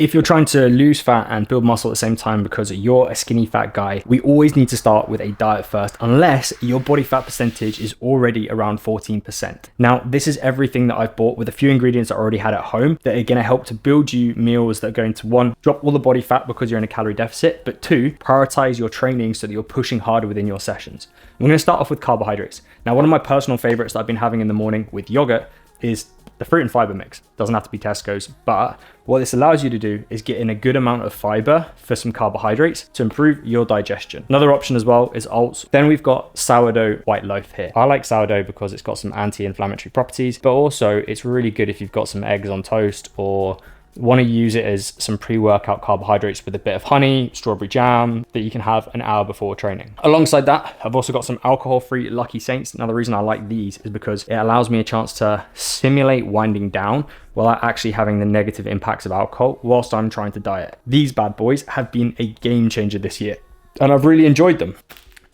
If you're trying to lose fat and build muscle at the same time because you're a skinny fat guy, we always need to start with a diet first, unless your body fat percentage is already around 14%. Now, this is everything that I've bought with a few ingredients I already had at home that are going to help to build you meals that are going to, one, drop all the body fat because you're in a calorie deficit, but two, prioritize your training so that you're pushing harder within your sessions. I'm going to start off with carbohydrates. Now, one of my personal favorites that I've been having in the morning with yogurt is the fruit and fiber mix. Doesn't have to be Tesco's, but what this allows you to do is get in a good amount of fiber for some carbohydrates to improve your digestion. Another option as well is oats. Then we've got sourdough white loaf here. I like sourdough because it's got some anti-inflammatory properties, but also it's really good if you've got some eggs on toast or want to use it as some pre-workout carbohydrates with a bit of honey, strawberry jam that you can have an hour before training. Alongside that, I've also got some alcohol-free Lucky Saints. Now, the reason I like these is because it allows me a chance to simulate winding down without actually having the negative impacts of alcohol whilst I'm trying to diet. These bad boys have been a game changer this year, and I've really enjoyed them.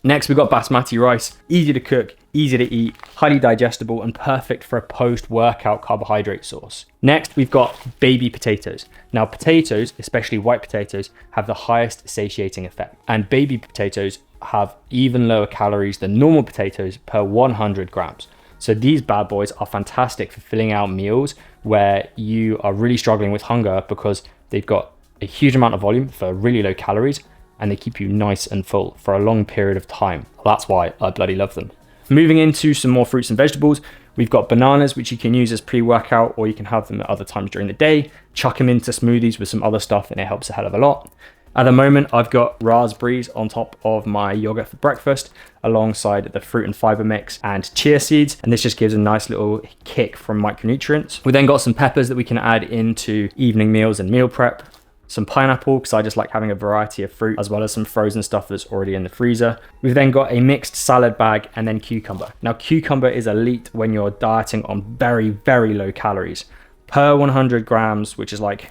Next, we've got basmati rice, easy to cook, easy to eat, highly digestible, and perfect for a post-workout carbohydrate source. Next, we've got baby potatoes. Now, potatoes, especially white potatoes, have the highest satiating effect, and baby potatoes have even lower calories than normal potatoes per 100 grams. So these bad boys are fantastic for filling out meals where you are really struggling with hunger because they've got a huge amount of volume for really low calories, and they keep you nice and full for a long period of time. That's why I bloody love them. Moving into some more fruits and vegetables, we've got bananas, which you can use as pre-workout, or you can have them at other times during the day, chuck them into smoothies with some other stuff, and it helps a hell of a lot. At the moment, I've got raspberries on top of my yogurt for breakfast, alongside the fruit and fiber mix and chia seeds, and this just gives a nice little kick from micronutrients. We then got some peppers that we can add into evening meals and meal prep. Some pineapple, because I just like having a variety of fruit, as well as some frozen stuff that's already in the freezer. We've then got a mixed salad bag and then cucumber. Now, cucumber is elite when you're dieting on very, very low calories. Per 100 grams, which is like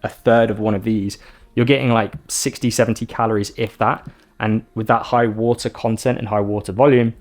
a third of one of these, you're getting like 60, 70 calories, if that. And with that high water content and high water volume,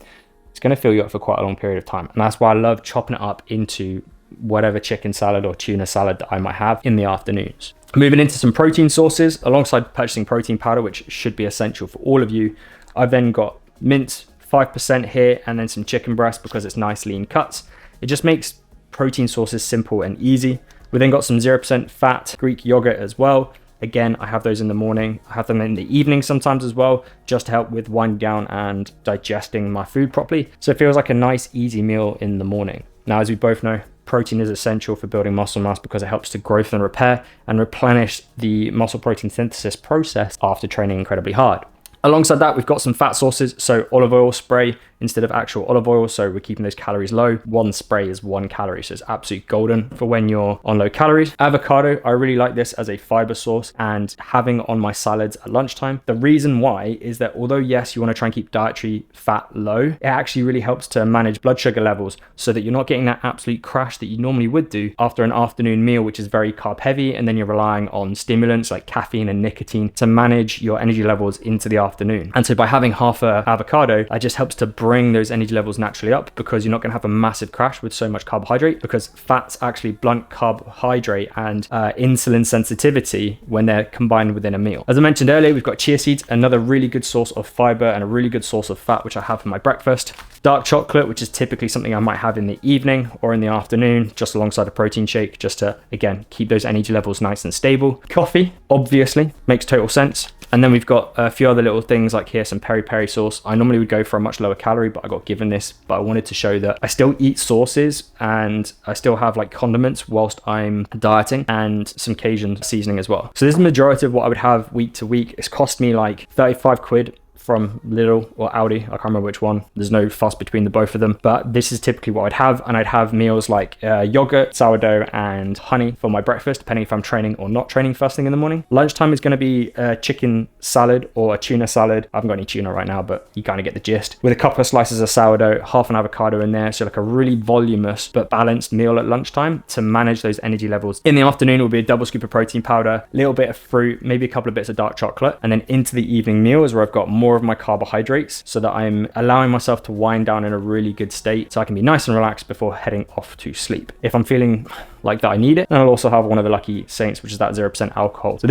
it's going to fill you up for quite a long period of time. And that's why I love chopping it up into whatever chicken salad or tuna salad that I might have in the afternoons. Moving into some protein sources, alongside purchasing protein powder, which should be essential for all of you, I've then got mint 5% here, and then some chicken breast because it's nice lean cuts. It just makes protein sources simple and easy. We then got some 0% fat Greek yogurt as well. Again, I have those in the morning. I have them in the evening sometimes as well, just to help with winding down and digesting my food properly. So it feels like a nice, easy meal in the morning. Now, as we both know, protein is essential for building muscle mass because it helps to growth and repair and replenish the muscle protein synthesis process after training incredibly hard. Alongside that, we've got some fat sources, so olive oil spray instead of actual olive oil, so we're keeping those calories low. One spray is 1 calorie, so it's absolute golden for when you're on low calories. Avocado, I really like this as a fiber source and having on my salads at lunchtime. The reason why is that although yes, you want to try and keep dietary fat low, it actually really helps to manage blood sugar levels so that you're not getting that absolute crash that you normally would do after an afternoon meal, which is very carb heavy, and then you're relying on stimulants like caffeine and nicotine to manage your energy levels into the afternoon. And so by having half a avocado, it just helps to bring those energy levels naturally up because you're not going to have a massive crash with so much carbohydrate, because fats actually blunt carbohydrate and insulin sensitivity when they're combined within a meal. As I mentioned earlier, we've got chia seeds, another really good source of fiber and a really good source of fat, which I have for my breakfast. Dark chocolate, which is typically something I might have in the evening or in the afternoon, just alongside a protein shake, just to, again, keep those energy levels nice and stable. Coffee, obviously, makes total sense. And then we've got a few other little things like here, some peri-peri sauce. I normally would go for a much lower calorie, but I got given this, but I wanted to show that I still eat sauces and I still have like condiments whilst I'm dieting, and some Cajun seasoning as well. So this is the majority of what I would have week to week. It's cost me like 35 quid from Lidl or Aldi, I can't remember which one. There's no fuss between the both of them, but this is typically what I'd have. And I'd have meals like yogurt, sourdough, and honey for my breakfast, depending if I'm training or not training first thing in the morning. Lunchtime is going to be a chicken salad or a tuna salad. I haven't got any tuna right now, but you kind of get the gist. With a couple of slices of sourdough, half an avocado in there. So like a really voluminous but balanced meal at lunchtime to manage those energy levels. In the afternoon will be a double scoop of protein powder, a little bit of fruit, maybe a couple of bits of dark chocolate. And then into the evening meal is where I've got more of my carbohydrates so that I'm allowing myself to wind down in a really good state so I can be nice and relaxed before heading off to sleep. If I'm feeling like that I need it, then I'll also have one of the Lucky Saints, which is that 0% alcohol. So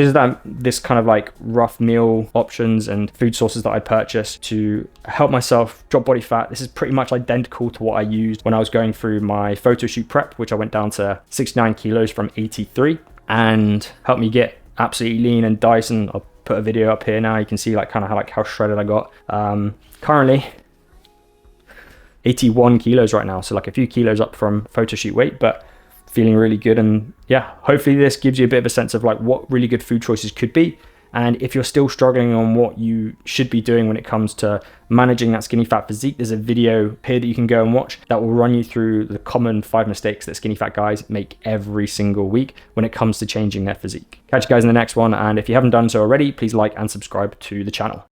this kind of like rough meal options and food sources that I purchased to help myself drop body fat. This is pretty much identical to what I used when I was going through my photo shoot prep, which I went down to 69 kilos from 83, and helped me get absolutely lean and Dyson. I'll put a video up here now. You can see like kind of how shredded I got. Currently 81 kilos right now, so like a few kilos up from photo shoot weight, but feeling really good. And yeah, hopefully this gives you a bit of a sense of like what really good food choices could be. And if you're still struggling on what you should be doing when it comes to managing that skinny fat physique, there's a video here that you can go and watch that will run you through the common 5 mistakes that skinny fat guys make every single week when it comes to changing their physique. Catch you guys in the next one, and if you haven't done so already, please like and subscribe to the channel.